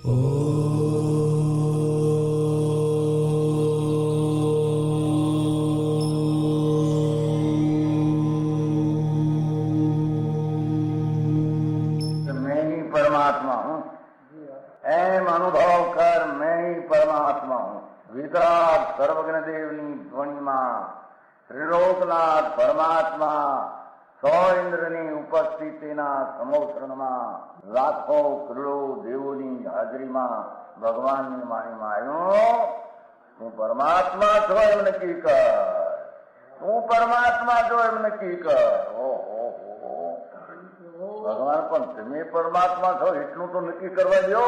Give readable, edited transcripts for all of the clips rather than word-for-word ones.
मैं ही परमात्मा हूँ, एम अनुभव कर मैं ही परमात्मा हूँ। वितराग सर्वज्ञ देवनी ध्वनिमा ત્રિલોકનાથ પરમાત્મા સો ઇન્દ્રની ઉપસ્થિતિના સમોત્રણમાં લાખો કરોડો દેવોની હાજરીમાં ભગવાનની વાણીમાં આવ્યો, તું પરમાત્મા છો એમ નક્કી કર, તું પરમાત્મા છો એમ નક્કી કર. ઓહો ભગવાન પણ તમે પરમાત્મા છો એટલું તો નક્કી કરવા દો.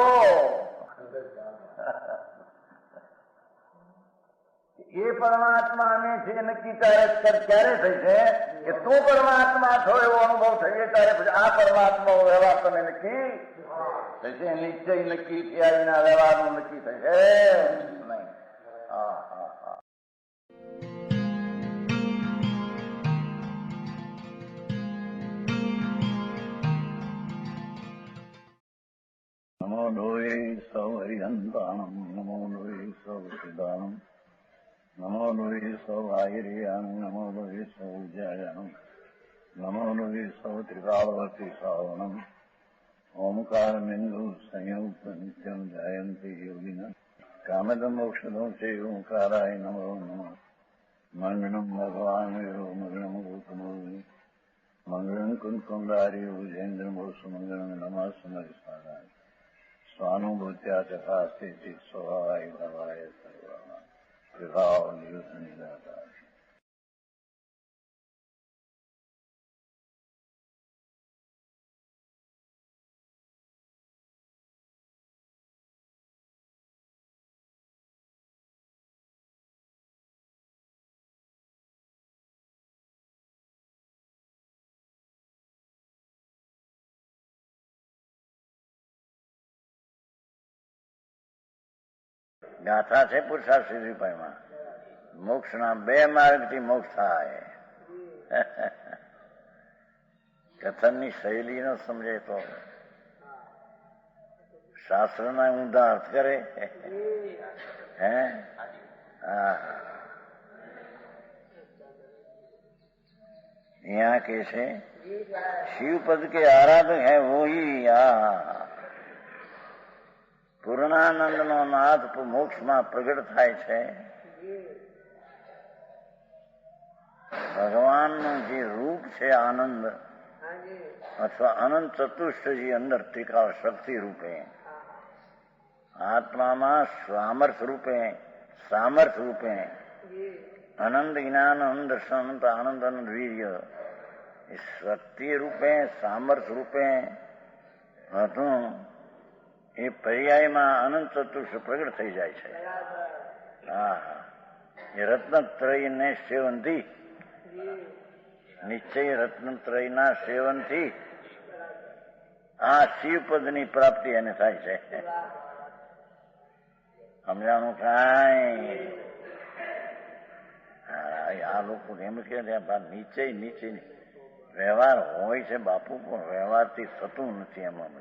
એ પરમાત્માને છે નક્કી ક્યારે થઈ છે કે તું પરમાત્મા છો એવો અનુભવ થઈએ ત્યારે પછી આ પરમાત્મા વ્યવહાર તમે નક્કી થશે. નિશ્ચય નક્કી થયા વિના વ્યવહારનું નક્કી થશે નહીં. હા હા હા. નમો લોહે સૌ હરિહંતાણમ, નમો લોહે સૌ સિદ્ધાણમ, નમો લોહે સૌ આયર્યાણમ, નમો લોહે સૌ જયાણમ, નમો લોહે સૌ ત્રિકાળવતી શ્રાવણમ. ઓમકાર બિંદુ સંયુક્ત નિત્યમ જયંતી યોગિના કામદમ મોક્ષદમ છે ઓંકારાય નમો નમઃ. મંગળમ ભગવાન વીરો મંગળમ ગૌતમોર્મિ મંગળમ કુંકુંડારી ભુજેન્દ્ર મોક્ષ મંગળમ નમઃ સમરિસારાય સ્વાનુભૂત્યા ચકાસ્તી સ્વભાવાય ભવાય સર્વા વિભાવ નિયુદ્ધ નિરાકાર. ગાથા છે પુરુષાર્થ સિદ્ધિપાઈમાં, મોક્ષના 2 માર્ગથી મોક્ષ થાય. કથનની શૈલી ન સમજે તો શાસ્ત્રના ઊંધા અર્થ કરે. હે यहाँ के છે शिवपद के आराधक है वो ही આ પૂર્ણાનંદ નો નાથ મોક્ષમાં પ્રગટ થાય છે. ભગવાનનું જે રૂપ છે આનંદ અથવા અનંત ચતુષ્ટજી અંદર ટીકા શક્તિ રૂપે, આત્મામાં સામર્થ રૂપે આનંદ જ્ઞાન આનંદ દર્શન આનંદ આનંદ વીર્ય એ શક્તિ રૂપે સામર્થ રૂપે હતું. એ પર્યાયમાં અનંત ચતુષ્ટ પ્રગટ થઈ જાય છે. હા, એ રત્નત્રયને સેવનથી, નિશ્ચય રત્નત્રયના સેવનથી આ શિવપદની પ્રાપ્તિ એને થાય છે. સમજાણું કાંઈ? આ લોકો એમ કે નીચે વ્યવહાર હોય છે બાપુ, પણ વ્યવહારથી થતું નથી. એમાં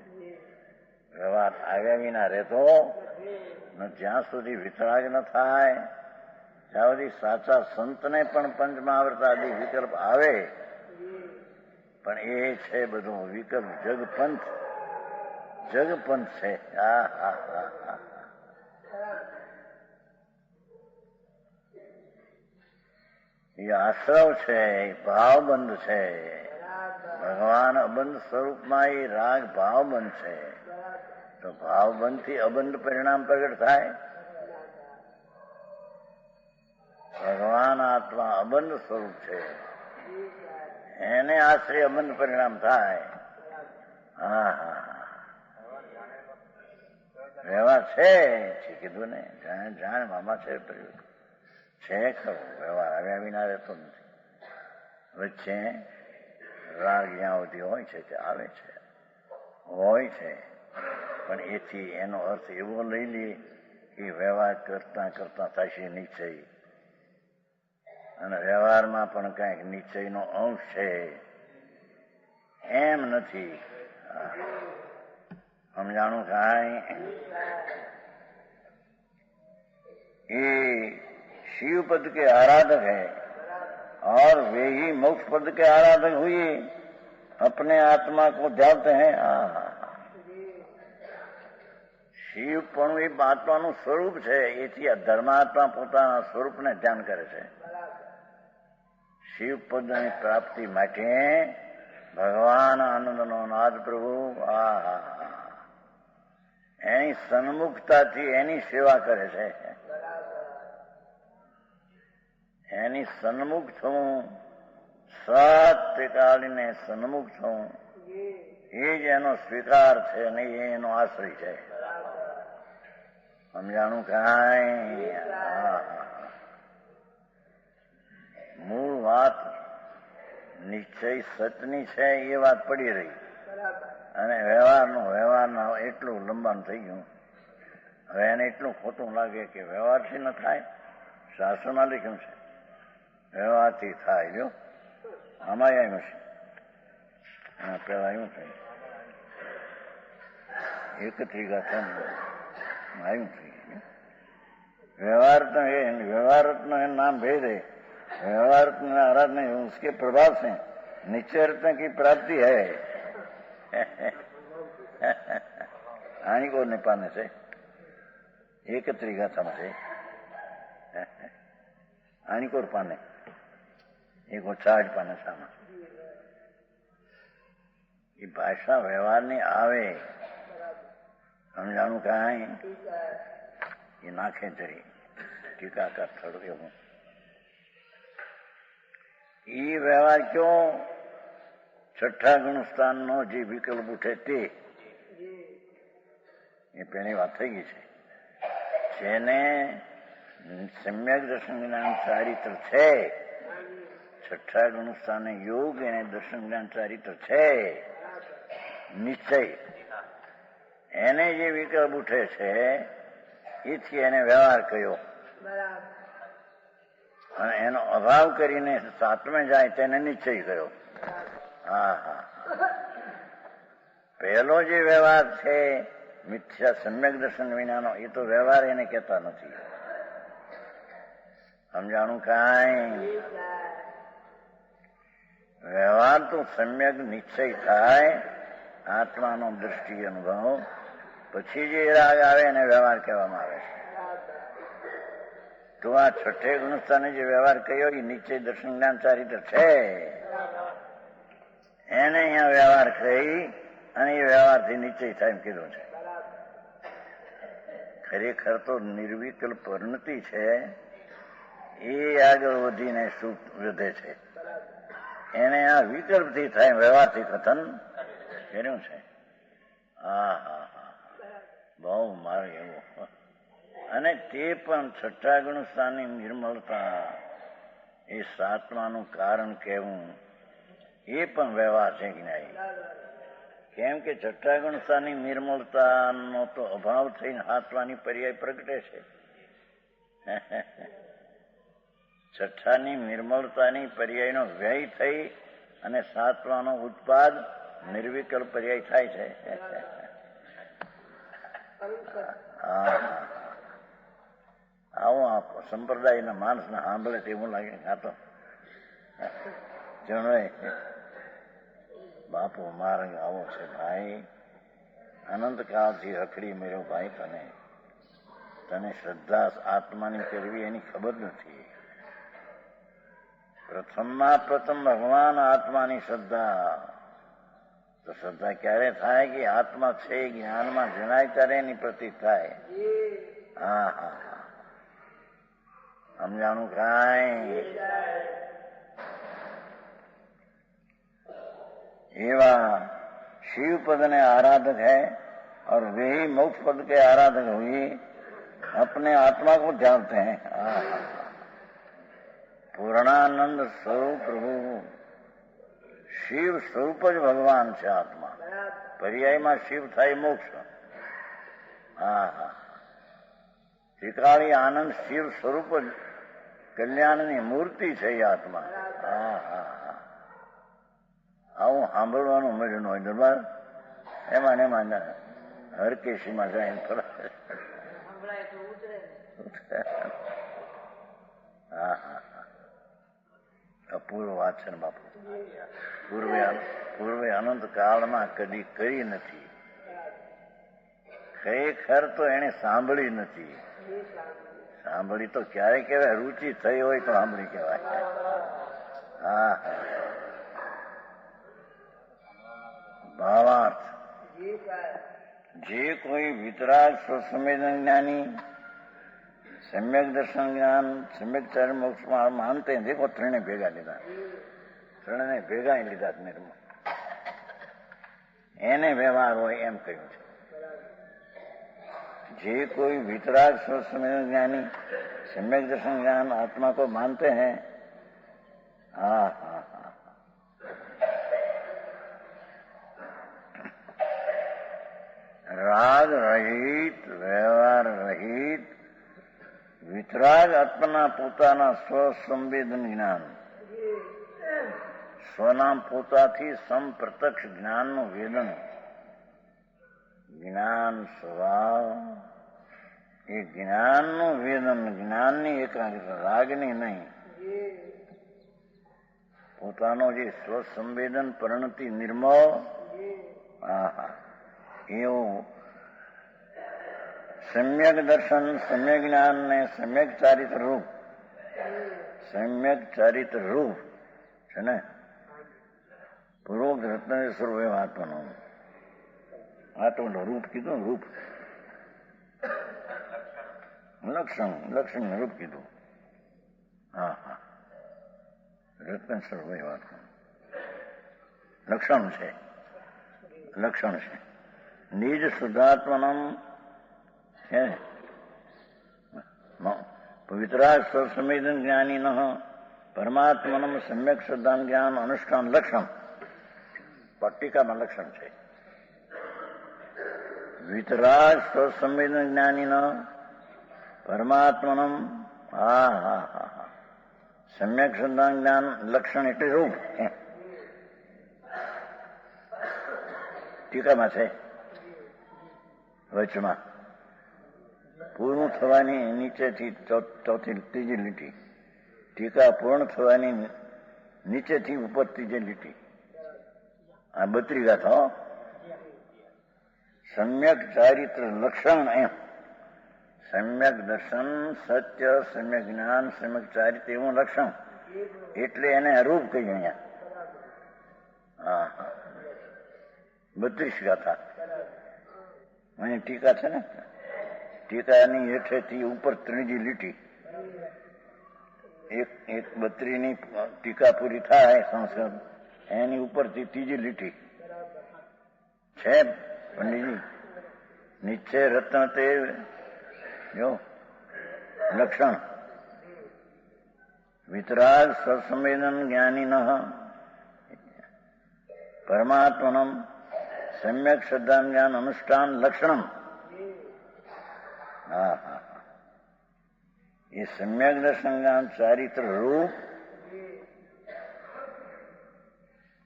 વ્યવહાર આવ્યા વિના રહેતો જ્યાં સુધી વિતરાગ ન થાય ત્યાં સુધી સાચા સંતને પણ પંચમહાવૃત આદિ વિકલ્પ આવે, પણ એ છે બધું વિકલ્પ જગપંથ છે. એ આશ્રવ છે, ભાવબંધ છે. ભગવાન અબંધ સ્વરૂપમાં એ રાગ ભાવબંધ છે, તો ભાવબંધથી અબંધ પરિણામ પ્રગટ થાય. ભગવાન આત્મા અબંધ સ્વરૂપ છે, એને આશ્રય અબંધ પરિણામ થાય. વ્યવહાર છે કીધું ને, જાણ મામા છે ખરો વ્યવહાર આવ્યા વિના રહેતો નથી. વચ્ચે રાગ જ્યાં સુધી હોય છે તે આવે છે, હોય છે, પણ એથી એનો અર્થ એવો લઈ લઈએ કે વ્યવહાર કરતા થશે નિશ્ચય, અને વ્યવહારમાં પણ કંઈક નિશ્ચયનો અંશ છે એમ નથી. સમજાણું કાંઈ? ये शिव पद के आराधक है और वे ही मोक्ष पद के आराधक हुए, अपने आत्मा को ध्याते हैं. શિવ પણ એ આત્માનું સ્વરૂપ છે, એથી ધર્માત્મા પોતાના સ્વરૂપને ધ્યાન કરે છે. શિવ પદની પ્રાપ્તિ માટે ભગવાન આનંદનો નાદ પ્રભુ એની સન્મુખતાથી એની સેવા કરે છે. એની સન્મુખ થવું, સત્યકાલીને સન્મુખ થવું, એ જ એનો સ્વીકાર છે અને એનો આશ્રય છે. સમજાણું કાંઈ? મૂળ વાત નિશ્ચય સતની છે એ વાત પડી રહી અને વ્યવહારના એટલું લંબાણ થઈ ગયું. હવે એને એટલું ખોટું લાગે કે વ્યવહારથી ન થાય. શાસ્ત્રમાં લખ્યું છે વ્યવહારથી થાય. જો આમાં આવ્યું છે, પેલા આવ્યું છે એક ત્રિગાથન આવ્યું છે. व्यवहार नाम भेद है. व्यवहार आराधना उसके प्रभाव से निश्चय रत्न की प्राप्ति है. आनिकोर ने पाने से एक त्रिगाथा से आनिकोर पाने एक चार्ज पाने सामा ये भाषा व्यवहार ने आवे. સમજાણું કાંઈ? એ નાખે જરી ટીકાકાર થડો હું એ વ્યવહાર ક્યો? છઠ્ઠા ગુણસ્થાનનો જે વિકલ્પ ઉઠે તે એ પેલી વાત થઈ ગઈ છે. જેને સમ્યક દર્શન જ્ઞાન ચારિત્ર છે, છઠ્ઠા ગુણસ્થાને યોગ એને દર્શન જ્ઞાન ચારિત્ર છે, નિશ્ચય એને જે વિકલ્પ ઉઠે છે એથી એને વ્યવહાર કહ્યો અને એનો અભાવ કરીને સાતમે જાય તેને નિશ્ચય કહ્યો. પહેલો જે વ્યવહાર છે મિથ્યા સમ્યક દર્શન વિનાનો, એ તો વ્યવહાર એને કહેતા નથી. સમજાણું કાંઈ? વ્યવહાર તો સમ્યક નિશ્ચય થાય, આત્માનો દૃષ્ટિ અનુભવ, પછી જે રાગ આવે એને વ્યવહાર કહેવામાં આવે છે. તો આ છઠ્ઠે ગુણસ્થાને જે વ્યવહાર કહ્યો એ નિશ્ચય દર્શન જ્ઞાન ચારિત્ર છે, એને અહીંયા વ્યવહાર કહી અને એ વ્યવહારથી નિશ્ચય થાય એમ કીધું છે. ખરેખર તો નિર્વિકલ્પ પરિણતિ છે, એ આગળ વધીને સુખ વધે છે. એને આ વિકલ્પથી થાય, વ્યવહારથી કથન કર્યું છે. બહુ મારે એવું. અને તે પણ છઠ્ઠા ગુણસ્થાનની નિર્મળતા, એ સાતમાનું કારણ કહેવું, એ પણ વ્યવહાર છે કે નહીં? કેમ કે છઠ્ઠા ગુણસ્થાનની નિર્મળતાનો તો અભાવ થઈને સાતમાની પર્યાય પ્રગટે છે. છઠ્ઠાની નિર્મળતાની પર્યાયનો વ્યય થઈ અને સાતમાનો ઉત્પાદ નિર્વિકલ્પ પર્યાય થાય છે. આવું આ સંપ્રદાયના માણસને સાંભળે તેવું લાગે. આ તો જણોય બાપુ માર્ગ આવો છે ભાઈ, અનંતકાળથી રખડી મેળ્યો ભાઈ. તને શ્રદ્ધા આત્માની કરવી એની ખબર નથી. પ્રથમમાં પ્રથમ ભગવાન આત્માની શ્રદ્ધા. તો શ્રદ્ધા ક્યારે થાય કે આત્મા છે જ્ઞાનમાં જણાય ત્યારે એની પ્રતીત થાય. સમજાણું કાંઈ? एवा शिव पद ने आराधक है और वे ही मोक्ष पद के आराधक हुए, अपने आत्मा को जानते हैं. पूर्णानंद स्वरूप प्रभु शिव स्वरूप ज भगवान છે આત્મા. પર્યાયમાં શિવ થાય મોક્ષ. ત્રિકાળી આનંદ શિવ સ્વરૂપ જ કલ્યાણની મૂર્તિ છે એ આત્મા. આવું સાંભળવાનું મજા ન હોય દરબાર. એમાં હરકેશીમાં જાય ફરે. હા હા હા, અપૂર્વ વાત છે ને બાપુ. પૂર્વે અનંત કાળમાં કદી કરી નથી. ખરેખર તો એને સાંભળી નથી. સાંભળી તો ક્યારે કહેવાય? રુચિ થઈ હોય તો સાંભળી કહેવાય. હા હા. ભાવાર્થ, જે કોઈ વિતરાગ સ્વસંવેદન જ્ઞાની સમ્યક દર્શન જ્ઞાન સમ્યક ચાર મોક્ષમાં માનતે દેખો ત્રણે ભેગા લીધા. ત્રણે ભેગા લીધા નિર્મળ. એને વ્યવહાર હોય એમ કહ્યું છે. જે कोई वितराग स्वसंवेदन ज्ञानी सम्यक दर्शन ज्ञान आत्मा को मानते हैं. हाँ हाँ हाँ, राग रहित व्यवहार रहित વિતરાગ આત્માના પોતાના સ્વસંવેદન જ્ઞાન, સ્વના પોતાથી સમપ્રત્યક્ષ જ્ઞાનનું વેદન, જ્ઞાન સ્વભાવ, એ જ્ઞાનનું વેદન, જ્ઞાનની એકાગ્રતા, રાગની નહીં. પોતાનો જે સ્વસંવેદન પરિણતિ નિર્મળ, આહા, એવું સમ્યક દર્શન, સમ્યક જ્ઞાન ને સમ્યક ચારિત્ર રૂપ, સમ્યક ચારિત્ર રૂપ છે ને પૂર્વોક્ત રત્નેશ્વર એમ આત્માનું. આત્માનું રૂપ કીધું, રૂપ લક્ષણ રૂપ કીધું. હા હા, રત્નેશ્વર ભાઈ વાત લક્ષણ છે, લક્ષણ છે. નિજ શુદ્ધાત્મનમ છે વિતરાગ સ્વસંવેદન જ્ઞાની ન પરમાત્મનમ સમ્યક શ્રદ્ધાન જ્ઞાન અનુષ્ઠાન લક્ષણ. પટ્ટિકામાં લક્ષણ છે. વિતરાગ સ્વસંવેદન જ્ઞાની ન પરમાત્મનમ, હા હા હા હા, સમ્યક શ્રદ્ધાન જ્ઞાન લક્ષણ એટલે રૂપ. ટીકામાં છે વચમાં પૂર્ણ થવાની નીચેથી ચોથી ત્રીજી લીટી, ટીકા પૂર્ણ થવાની નીચેથી ઉપર ત્રીજી લીટી. આ 32 ગાથા. સમ્યક ચારિત્ર લક્ષણ એમ સમ્યક દર્શન, સત્ય, સમ્યક જ્ઞાન, સમ્યક ચારિત્ર એવું લક્ષણ એટલે એને અરૂપ કહ્યું અહીંયા. હા હા, 32 ગાથા. અહીં ટીકા છે ને, ટીકાની હેઠેથી ઉપર ત્રીજી લીટી, એક 32ની ટીકા પૂરી થાય સંસ્કૃત, એની ઉપરથી ત્રીજી લીટી છે પંડિતજી. નિશ્ચય રત્ન તે જો લક્ષણ વિતરાગ સ્વસંવેદન જ્ઞાની ન પરમાત્મનમ સમ્યક શ્રદ્ધા જ્ઞાન અનુષ્ઠાન લક્ષણમ. હા હા, ये सम्यक दर्शन ज्ञान चारित्र रूप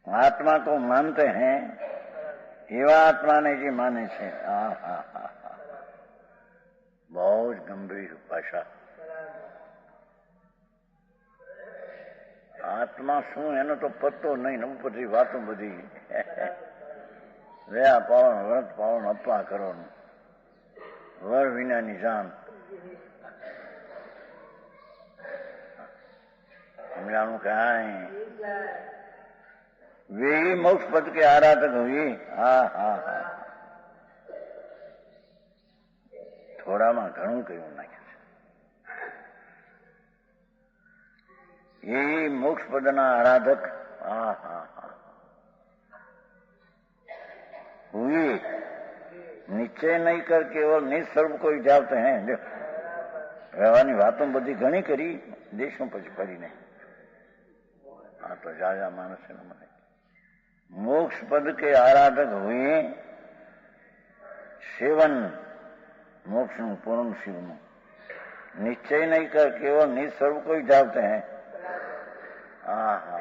आत्मा को मानते हैं, एवं आत्मा ने जी माने छे. હા હા હા હા, બહુ જ ગંભીર ભાષા. આત્મા શું એનો તો પત્તો નહીં, ઉપરથી વાતો બધી વ્યા પાવન વ્રત પાવન અપ્પા કરો, વર વિનાની જાન. સમજાણું કાંઈ वे मोक्ष पद के आराधक हुई. હા હા હા, થોડામાં ઘણું કહ્યું નાખ્યું છે. એ મોક્ષ પદના આરાધક. હા હા હા, हुई निश्चय नहीं कर केवल निस्वरूप को जावते हैं. જો રહેવાની વાતો બધી ઘણી કરી, દેશમાં પછી કરીને આ તો જાજા માણસ છે મને. मोक्ष पद के आराधक हुए, सेवन मोक्ष पूर्ण शिव નું निश्चय नहीं कर केवल निस्वरूप को ही जावते हैं. હા હા,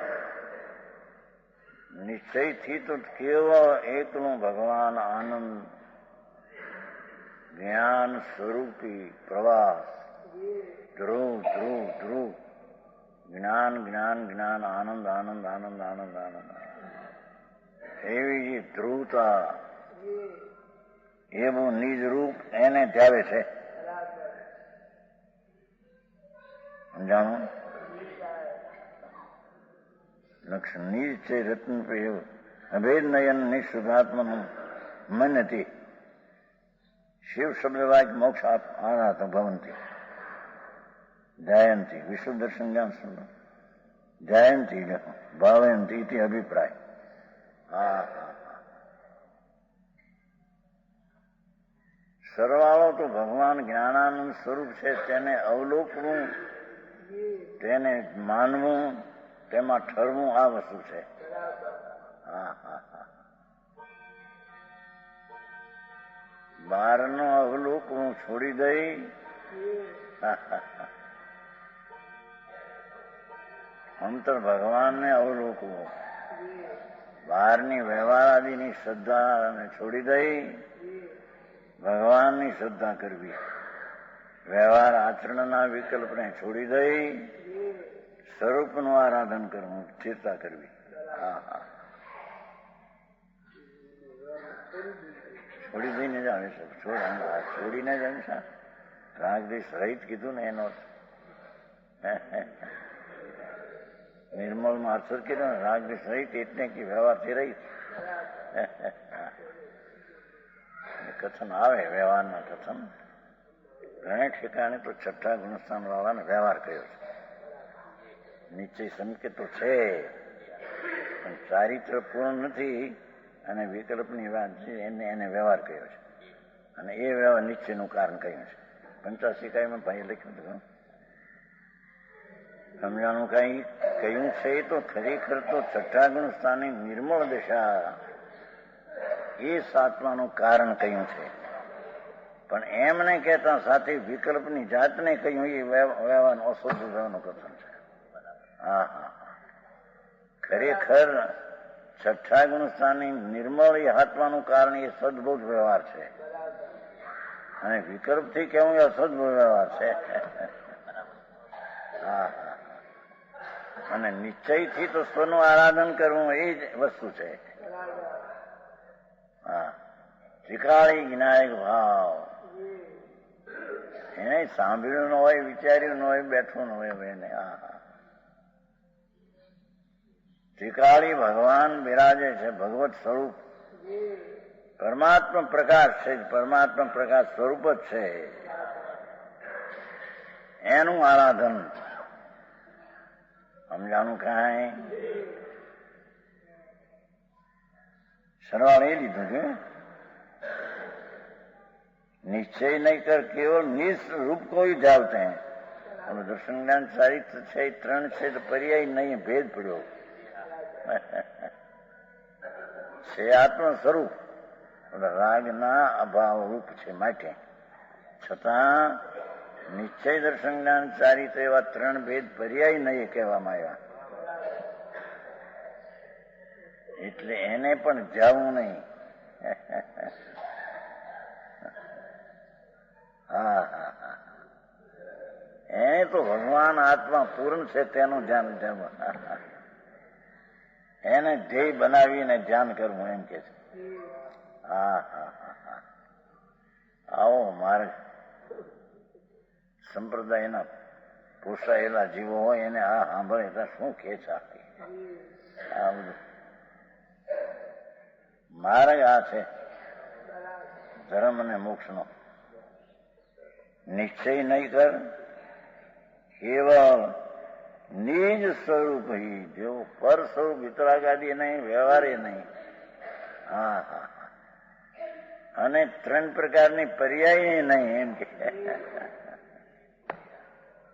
નિશ્ચયથી તો કેવળ એકનું ભગવાન આનંદ જ્ઞાન સ્વરૂપી પ્રવાસ, ધ્રુવ ધ્રુવ ધ્રુવ, જ્ઞાન જ્ઞાન જ્ઞાન, આનંદ આનંદ આનંદ આનંદ આનંદ, એવી જે ધ્રુવતા, એવું નિજ રૂપ એને ધ્યાવે છે. સમજાણું? લક્ષ નિજ છે રત્ન પ્રિય, અભેદ નયન નિઃશુદ્ધાત્મનું મન્યતિ. શિવ શબ્દ વાક્ય મોક્ષ આનાથ ભવંતી જાયંતી, વિશુદ્ધ દર્શન જ્ઞાન સુંદર જાયંતી ભાવયંતી ઇતિ અભિપ્રાય. હા, સરવાળો તો ભગવાન જ્ઞાનાનંદ સ્વરૂપ છે, તેને અવલોકવું, તેને માનવું, તેમાં ઠરવું, આ વસ્તુ છે. હા હા હા, બહારનો અવલોકવું છોડી દઈ અંતર ભગવાનને અવલોકવું, બહારની વ્યવહાર આદિની શ્રદ્ધાને છોડી દઈ ભગવાનની શ્રદ્ધા કરવી, વ્યવહાર આચરણના વિકલ્પને છોડી દઈ સ્વરૂપનું આરાધન કરવું, ચિંતા કરવી. હા હા, છોડી દઈને જ આવે છે. છોડીને જ આવે છે. રાગદેશ રહિત કીધું ને એનો નિર્મલ માં અસર કીધું ને, રાગદેશ રહિત એટલે કે વ્યવહારથી રહિત. કથન આવે, વ્યવહારના કથન ઘણા ઠેકાણે તો છઠ્ઠા ગુણસ્થાન વાળાને વ્યવહાર કયો છે. નિશ્ચય સંકેત તો છે પણ ચારિત્ર પૂર્ણ નથી, અને વિકલ્પની વાત છે એને વ્યવહાર કયો છે, અને એ વ્યવહાર નિશ્ચયનું કારણ કહ્યું છે. 85 ભાઈ લખ્યું હતું. સમજાણું કઈ કહ્યું છે તો ખરેખર તો છઠ્ઠા ગુણ સ્થાનની નિર્મળ દશા એ સાતમાનું કારણ કહ્યું છે, પણ એમને કહેતા સાથે વિકલ્પની જાતને કહ્યું એ વ્યવહાર અશુદ્ધ વ્યવહારનું કથન છે. હા હા, ખરેખર છઠ્ઠા ગુણ સ્થાનની નિર્મળ એ આત્માનું કારણ એ સદબોધ વ્યવહાર છે, અને વિકલ્પથી કેવું એ અસદબોધ વ્યવહાર છે. હા હા, અને નિશ્ચયથી તો સ્વનું આરાધન કરવું એ જ વસ્તુ છે. હા, ત્રિકાળી વિનાયક ભાવ એને સાંભળ્યું ન હોય, વિચાર્યું ન હોય, બેઠું ન હોય એને. હા હા, ત્રિકાળી ભગવાન બિરાજે છે, ભગવત સ્વરૂપ પરમાત્મા પ્રકાશ છે, પરમાત્મા પ્રકાશ સ્વરૂપ જ છે, એનું આરાધન. સમજાણું કાંઈ? સરવાળ એ લીધું કે નિશ્ચય નહીં કર કેવળ નિસ્રૂપ કોઈ જાવતે હૈ. હવે દર્શન જ્ઞાન ચારિત્ર છે, 3 છે તો પર્યાય નહીં, ભેદ પડ્યો છે. આત્મ સ્વરૂપ રાગના અભાવ રૂપ છે માટે, છતાં નિશ્ચય દર્શન જ્ઞાન ચારિત્ર એવા 3 ભેદ પર્યાય નહીં કહેવામાં આવ્યા. એટલે એને પણ જવું નહીં. હા હા હા, એને તો ભગવાન આત્મા પૂર્ણ છે તેનું ધ્યાન જવું, એને ધ્યેય બનાવીને ધ્યાન કરવું એમ કે છે. હા હા હા, આવો માર્ગ સંપ્રદાયના પોસાયેલા જીવો હોય એને આ સાંભળે તો શું ખેંચ આપી. આ બધું માર્ગ આ છે ધર્મ અને મોક્ષનો. નિશ્ચય નહીં કર કેવળ નિજ સ્વરૂપ, જેવું પર સ્વરૂપ, વિતરાગાદી નહીં, વ્યવહારે નહીં. હા હા, અને 3 પ્રકારની પર્યાય નહીં એમ કે.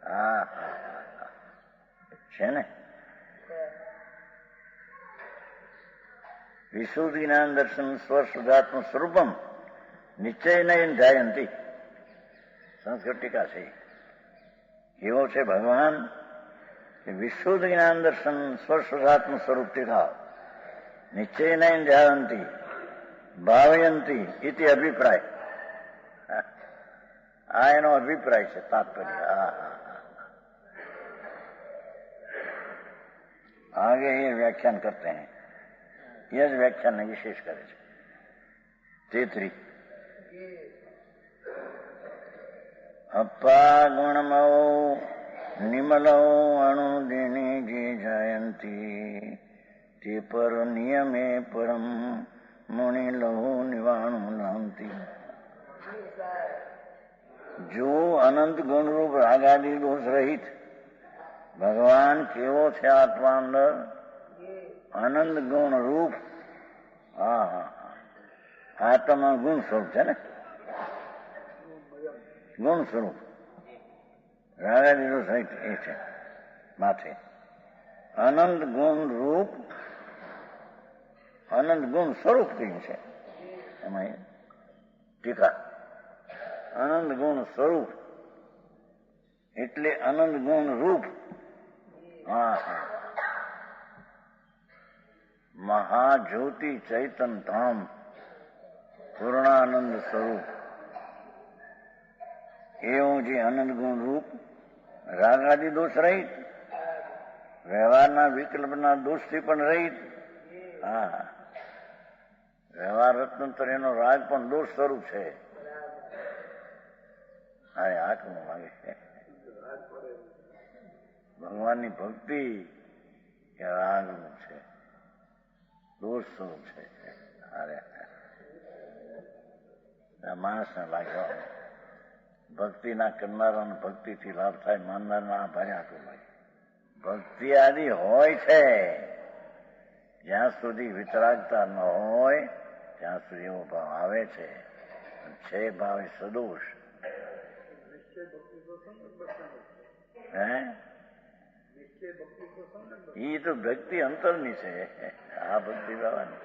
હા હા, છે ને. વિશુદ્ધ જ્ઞાન દર્શન સ્વશુદ્ધાત્મ સ્વરૂપમ નિશ્ચય નહીં જાયંતી. સંસ્કૃત ટીકા છે. એવો છે ભગવાન કે વિશુદ્ધ જ્ઞાન દર્શન સ્વશુદ્ધાત્મ સ્વરૂપ ટીકા નિશ્ચય નહીં જાયંતી ભાવયંતી ઇતિ અભિપ્રાય. આ એનો અભિપ્રાય છે, તાત્पर्य. હા હા आगे ये व्याख्यान करते हैं, यह व्याख्यान ने विशेष करे છે. तेतरी अप्पा गुणमो निमलो अणुदिनी जी जयंती ते पर नियमे परम मुनि लहु निवाणु नांती. जो अनंत गुण रूप रागादि दोष रहित भगवान केवो છે આત્મા અંદર આનંદ ગુણ રૂપ. હા હા આત્મા ગુણ સ્વરૂપ છે ને, ગુણ સ્વરૂપ રાગાદિ દોષ રહિત એ છે માથે આનંદ ગુણ રૂપ. આનંદ ગુણ સ્વરૂપ કહ્યું છે એમાં ટીકા. આનંદ ગુણ સ્વરૂપ એટલે આનંદ ગુણ રૂપ. હા હા મહાજ્યોતિ ચૈતન ધામ પૂર્ણાનંદ સ્વરૂપ એવું જે આનંદ ગુણ રૂપ રાગાદિ દોષ રહિત, વ્યવહારના વિકલ્પના દોષથી પણ રહિત. હા વ્યવહાર રત્નંતર એનો રાગ પણ દોષ સ્વરૂપ છે. હા આંખમાં લાગે છે ભગવાનની ભક્તિ એ રાગનું છે, દોષ સ્વરૂપ છે. અરે માણસને લાગ્યો ભક્તિના કરનારાને ભક્તિથી લાભ થાય, માનનારના ભારે આટલું લાગે. ભક્તિ આદિ હોય છે જ્યાં સુધી વિતરાગતા ન હોય ત્યાં સુધી એવો ભાવ આવે છે ભાવ એ સદોષ. એ તો ભક્તિ અંતરની છે, આ ભક્તિ બાવાની.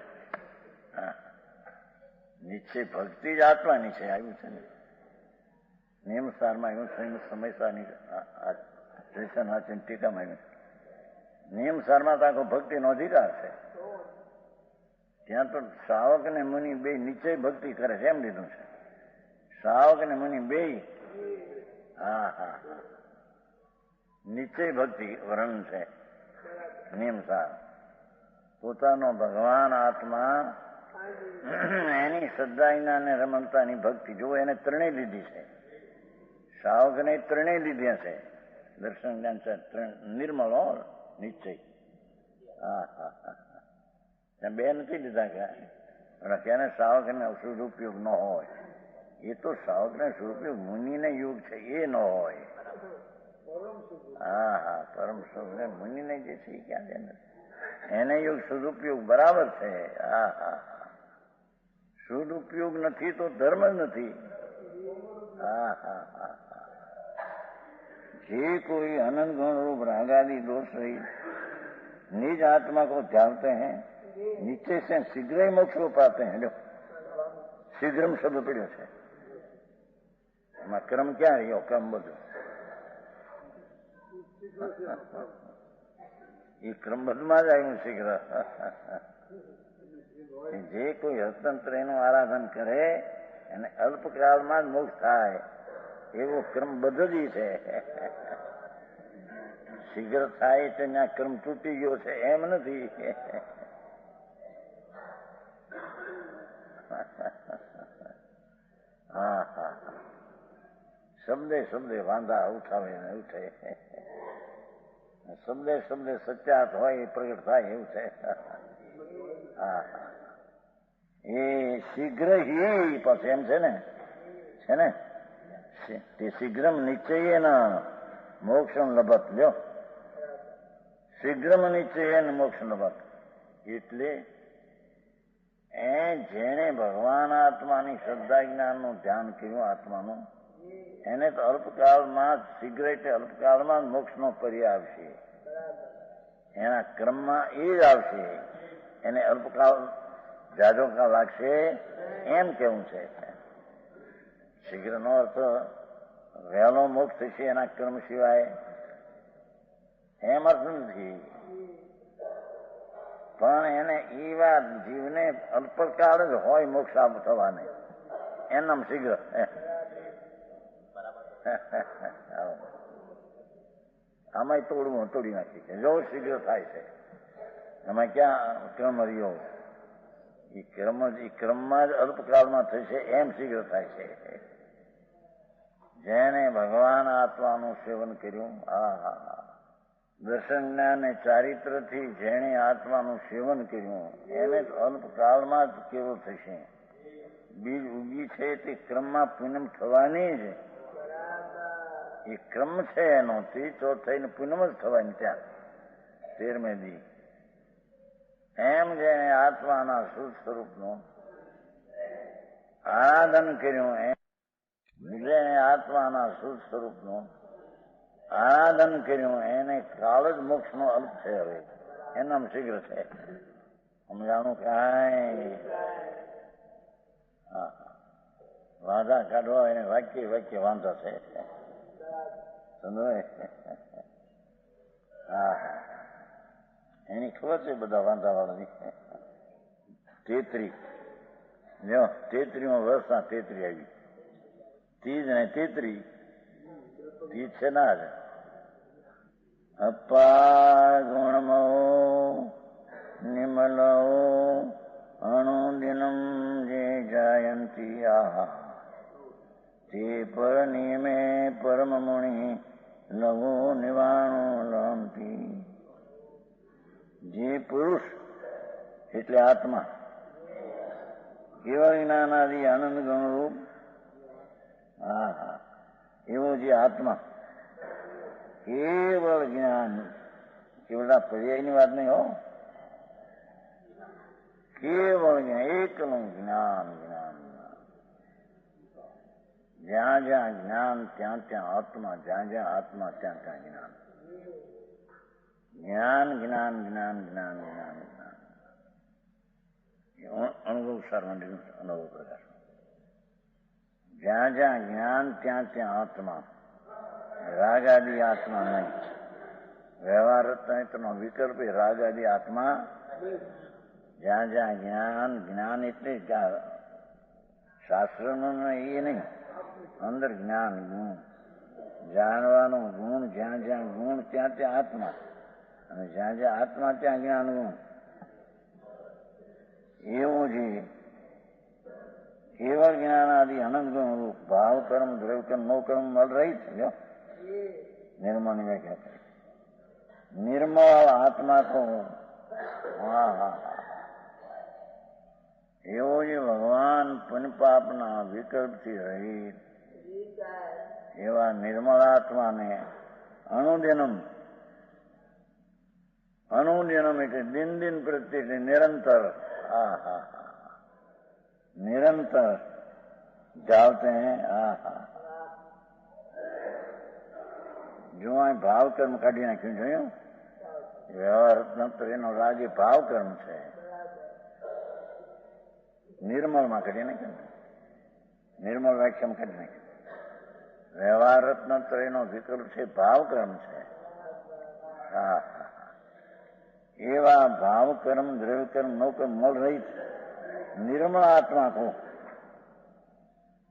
હા નિશ્ચય ભક્તિ જ આત્માની છે. આવ્યું છે ને નિયમ સારમાં આવ્યું, સમયસારની ટીકામાં આવ્યું. નિયમ સારમાં તો આખો ભક્તિનો અધિકાર છે. ત્યાં તો શ્રાવક અને મુનિ બે નિશ્ચય ભક્તિ કરે છે એમ લીધું છે. શ્રાવક અને મુનિ બે હા હા હા નિશ્ચય ભક્તિ વર્ણન છે નિયમ સાર. પોતાનો ભગવાન આત્મા એની શ્રદ્ધા અને રમણતાની ભક્તિ જો એને ત્રણેય લીધી છે. શ્રાવકને ત્રણેય લીધ્યા છે, દર્શન જ્ઞાન નિર્મળ નિશ્ચય. હા હા હા બે નથી લીધા કે એને શ્રાવકને સદુપયોગ ન હોય. એ તો શ્રાવકને સદુપયોગ મુનિને યોગ છે એ ન હોય. હા હા પરમ સુખને મુનિને જે છે એ ક્યાં છે એને યોગ સદુપયોગ બરાબર છે. હા હા સદુપયોગ નથી તો ધર્મ જ નથી. હા હા હા જે कोई अनंत गुण रूप रागादि दोष रही निज आत्मा को जानते हैं निश्चय से शीघ्र ही मोक्ष को पाते हैं. जो शीघ्रम શબ્દ પડ્યો છે એમાં ક્રમ ક્યાં રહ્યો? ક્રમ બધું એ ક્રમબદ્ધમાં જ આવ્યું શીઘ્ર. જે કોઈ અતંત્ર એનું આરાધન કરે એને અલ્પકાળમાં જ મોક્ષ થાય એવો ક્રમબદ્ધ જ છે. શીઘ્ર થાય છે ત્યાં ક્રમ તૂટી ગયો છે એમ નથી. હા હા શબ્દે શબ્દે વાંધા ઉઠાવે ને ઉઠે, શબ્દે શબ્દે સચ્ચાત હોય એ પ્રગટ થાય એવું છે. હા હા એ શીઘ્ર હિ પછી એમ છે ને તે શીઘ્રમ નિશ્ચયેન મોક્ષમ લભત. લ્યો શીઘ્રમ નિશ્ચયેન મોક્ષમ લભત એટલે જેને ભગવાન આત્માની શ્રદ્ધા જ્ઞાનનું ધ્યાન કર્યું આત્માનું એને તો અલ્પકાળમાં શીઘ્ર એટલે અલ્પકાળમાં જ મોક્ષનો પર્યાય આવશે. એના ક્રમમાં એ જ આવશે. એને અલ્પકાળ જાજો કાળ લાગશે એમ કેવું છે. શીઘ્રનો અર્થ વહેલો મોક્ષ થશે એના કર્મ સિવાય એમ અર્થ નથી. પણ એને એ વાત જીવને અલ્પકાળ જ હોય મોક્ષ થવાને એમ શીઘ્ર આમાં તોડી નાખી છે. જો શીઘ્ર થાય છે એમાં ક્યાં ક્રમ રહ્યો? એ ક્રમમાં જ અલ્પકાળમાં થશે એમ શીઘ્ર થાય છે. જેને ભગવાન આત્માનું સેવન કર્યું, દર્શન જ્ઞાન અને ચારિત્રથી જેણે આત્માનું સેવન કર્યું એને અલ્પકાળમાં જ કેવો થશે. બીજ ઉગી છે તે ક્રમમાં પૂનમ થવાની જ. એ ક્રમ છે એનો, તે ચોથાઈને પૂનમ જ થવાની ત્યાં 13મે દી. એમ જેને આત્માના શુદ્ધ સ્વરૂપનું આરાધન કર્યું, જેને આત્માના શુદ્ધ સ્વરૂપનું આરાધન કર્યું એને કાળ જ મોક્ષનો અલ્પ છે. હવે એનામ શીઘ્ર છે. સમજાણું કાંઈ? વાંધા કાઢવા એને વાક્ય વાંધા છે. એની ખબર છે બધા વાંધા વાળાની. 33માં વર્ષના 33 આવી. 30 ને 33 છે ના જ. અપાર ગુણમો નિમલો અણુદિનમ જે જાયંતી તે પર નિયમે પરમ મુનિ લઘુ નિવાણું લંતી. જે પુરુષ એટલે આત્મા કેવળ જ્ઞાનાદિ આનંદ ગણરૂપ, એવો જે આત્મા કેવળ જ્ઞાન, કેવળના પર્યાયની વાત નહીં હો, કેવળ જ્ઞાન, એકલું જ્ઞાન. જ્યાં જ્યાં જ્ઞાન ત્યાં ત્યાં આત્મા, જ્યાં જ્યાં આત્મા ત્યાં ત્યાં જ્ઞાન. અનુભવ સારવંડી અનુભવ પ્રકાશ. જ્યાં જ્યાં જ્ઞાન ત્યાં ત્યાં આત્મા, રાગાદી આત્મા નહીં. વ્યવહાર રત્નો વિકલ્પ રાગાદી આત્મા. જ્યાં જ્યાં જ્ઞાન એટલે શાસ્ત્રનું એ નહીં, અંદર જ્ઞાન ગુણ જાણવાનું ગુણ. જ્યાં જ્યાં ગુણ ત્યાં ત્યાં આત્મા, અને જ્યાં જ્યાં આત્મા ત્યાં જ્ઞાન ગુણ. એવું જે કેવળ જ્ઞાન આદિ અનંત ગુણ રૂપ ભાવ કર્મ દ્રવ્ય કર્મ નો કર્મ મળ રહી છે. નિર્મળની વ્યાખ્યા કરી. નિર્મળ આત્મા તો એવો જે ભગવાન પુણ્યપાપના વિકલ્પથી રહિત એવા નિર્મળ આત્માને અનુદિનમ એટલે દિન પ્રત્યે નિરંતર निरंतर जाते हैं. જો આ ભાવ કર્મ કાઢી નાખ્યું જોયું. વ્યવહાર રત્નત્ર એનો રાગ એ ભાવ કર્મ છે. નિર્મળમાં કાઢી નાખ્યું, નિર્મળ વાક્યમાં કાઢી નાખ્યું. વ્યવહાર રત્નત્ર એનો વિકલ્પ છે, ભાવ કર્મ છે. એવા ભાવ કર્મ દ્રવ્ય કર્મ નો કર્મ મળ રહિત निर्मल आत्मा को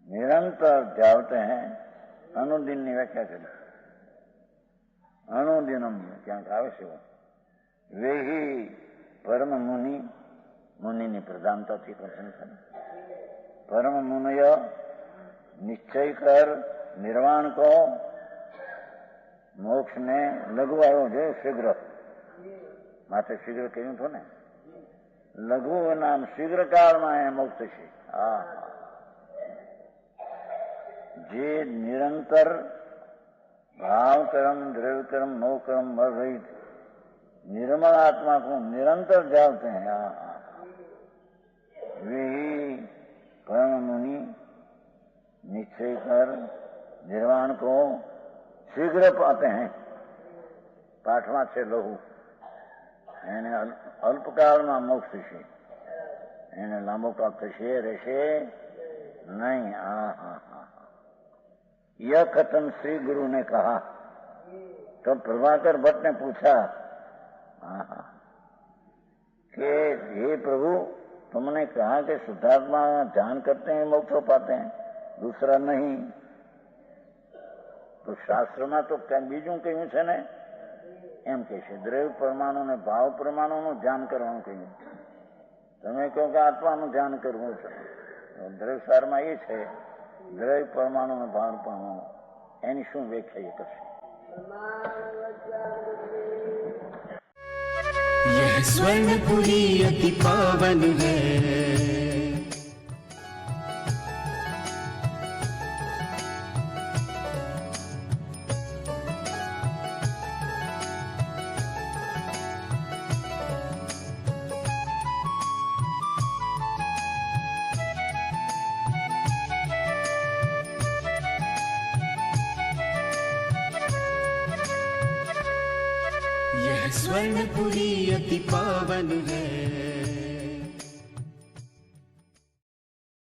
निरंतर जावते हैं. अनुदिन ની વ્યાખ્યા કરી. અનુદિનમ ક્યાંક આવે છે. વેહી પરમ મુનિ, મુનિની પ્રધાનતાથી પ્રશંસા. પરમ મુનય નિશ્ચય કર નિર્વાણ કો મોક્ષ ને લઘુવાળો છે. શીઘ્ર માથે શીઘ્ર કહ્યું હતું ને. લઘુ નામ શીઘ્ર કાળમાં એ મોક્ષ છે. જે નિરંતર ભાવ કર્મ દ્રવ્ય કર્મ નો કર્મ मर रहित निर्मल आत्मा को निरंतर जाते हैं. वे ही परम मुनि निश्चय कर निर्वाण को शीघ्र पाते हैं. पाठवा से लघु એને અલ્પકાળમાં મોક્ષ થશે, એને લાંબો કાળ થશે રહેશે નહીં. यह कथन श्री गुरु ने कहा तो प्रभाकर भट्ट ने पूछा कि हे प्रभु, तुमने कहा कि शुद्धात्मा ध्यान करते हैं मोक्ष पाते हैं, दूसरा नहीं. તો શાસ્ત્રમાં તો કંઈ બીજું કહ્યું છે ને, એમ કહે છે દ્રવ્ય પરમાણુ ને ભાવ પરમાણુનું ધ્યાન કરવાનું કહ્યું. તમે કહો કે આત્માનું ધ્યાન કરવું છે. દ્રવ્યસારમાં એ છે દ્રવ્ય પરમાણુ ને ભાવ પરમાણુ એની શું વ્યાખ્યા એ કરશે. यह स्वर्णपुरी अति पावन है. यह स्वर्णपुरी अति पावन है.